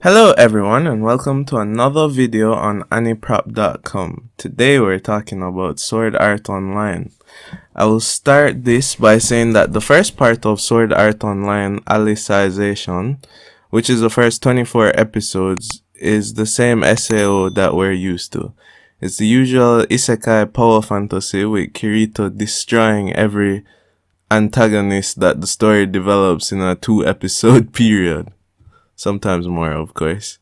Hello everyone and welcome to another video on aniprop.com. Today we're talking about Sword Art Online. I will start this by saying that the first part of Sword Art Online Alicization, which is the first 24 episodes, is the same SAO that we're used to. It's the usual isekai power fantasy with Kirito destroying every antagonist that the story develops in a 2-episode period. Sometimes more, of course.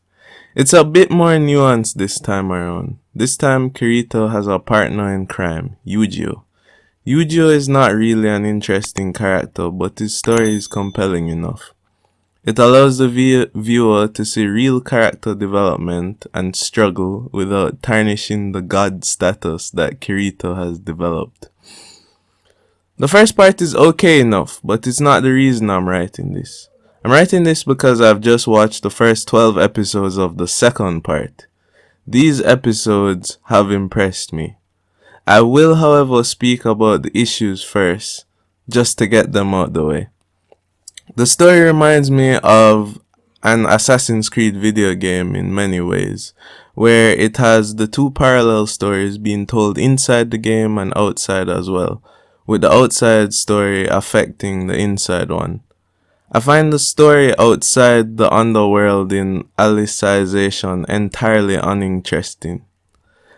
It's a bit more nuanced this time around. This time, Kirito has a partner in crime, Yujiro. Yujiro is not really an interesting character, but his story is compelling enough. It allows the viewer to see real character development and struggle without tarnishing the god status that Kirito has developed. The first part is okay enough, but it's not the reason I'm writing this. I'm writing this because I've just watched the first 12 episodes of the second part. These episodes have impressed me. I will, however, speak about the issues first, just to get them out the way. The story reminds me of an Assassin's Creed video game in many ways, where it has the two parallel stories being told inside the game and outside as well, with the outside story affecting the inside one. I find the story outside the underworld in Alicization entirely uninteresting.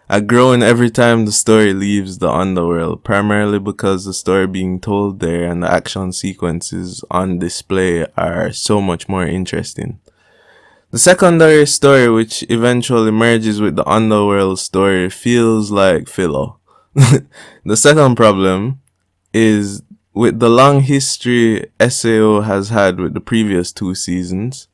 I groan every time the story leaves the underworld, primarily because the story being told there and the action sequences on display are so much more interesting. The secondary story, which eventually merges with the underworld story, feels like filler. The second problem is, with the long history SAO has had with the previous 2 seasons,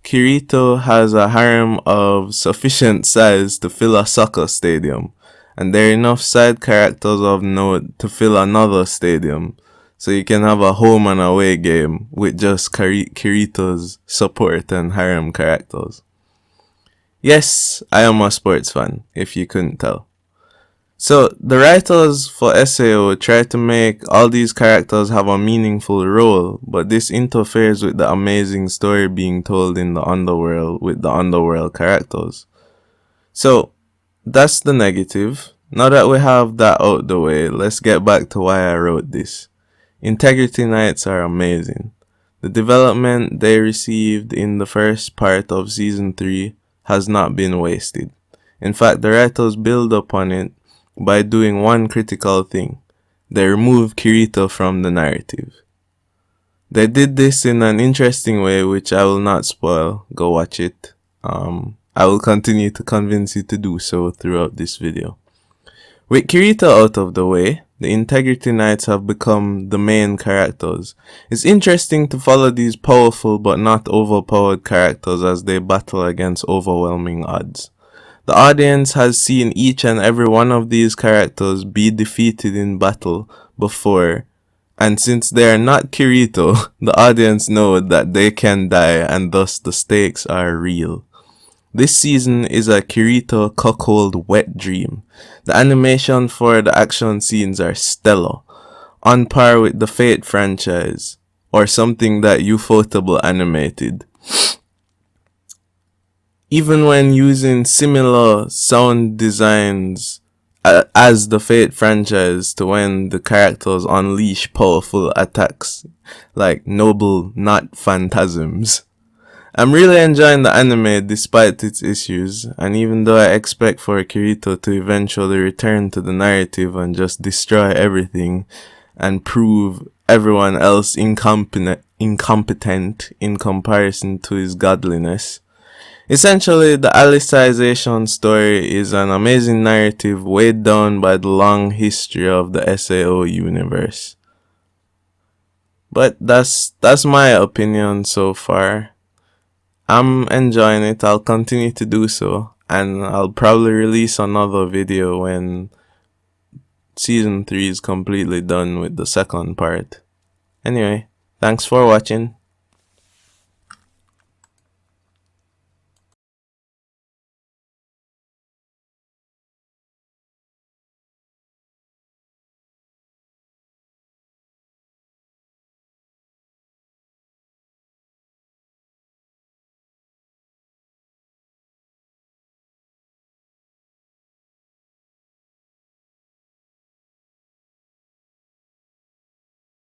Kirito has a harem of sufficient size to fill a soccer stadium, and there are enough side characters of note to fill another stadium, so you can have a home and away game with just Kirito's support and harem characters. Yes, I am a sports fan, if you couldn't tell. So, the writers for SAO try to make all these characters have a meaningful role, but this interferes with the amazing story being told in the underworld with the underworld characters. So, that's the negative. Now that we have that out the way, let's get back to why I wrote this. Integrity Knights are amazing. The development they received in the first part of Season 3 has not been wasted. In fact, the writers build upon it by doing one critical thing. They remove Kirito from the narrative. They did this in an interesting way, which I will not spoil. Go watch it. I will continue to convince you to do so throughout this video. With Kirito out of the way, the Integrity Knights have become the main characters. It's interesting to follow these powerful but not overpowered characters as they battle against overwhelming odds. The audience has seen each and every one of these characters be defeated in battle before, and since they are not Kirito, the audience know that they can die and thus the stakes are real. This season is a Kirito cuckold wet dream. The animation for the action scenes are stellar, on par with the Fate franchise, or something that Ufotable animated. Even when using similar sound designs as the Fate franchise to when the characters unleash powerful attacks like noble not phantasms. I'm really enjoying the anime despite its issues, and even though I expect for Kirito to eventually return to the narrative and just destroy everything and prove everyone else incompetent in comparison to his godliness. Essentially, the Alicization story is an amazing narrative weighed down by the long history of the SAO universe. But that's my opinion so far. I'm enjoying it, I'll continue to do so, and I'll probably release another video when Season 3 is completely done with the second part. Anyway, thanks for watching.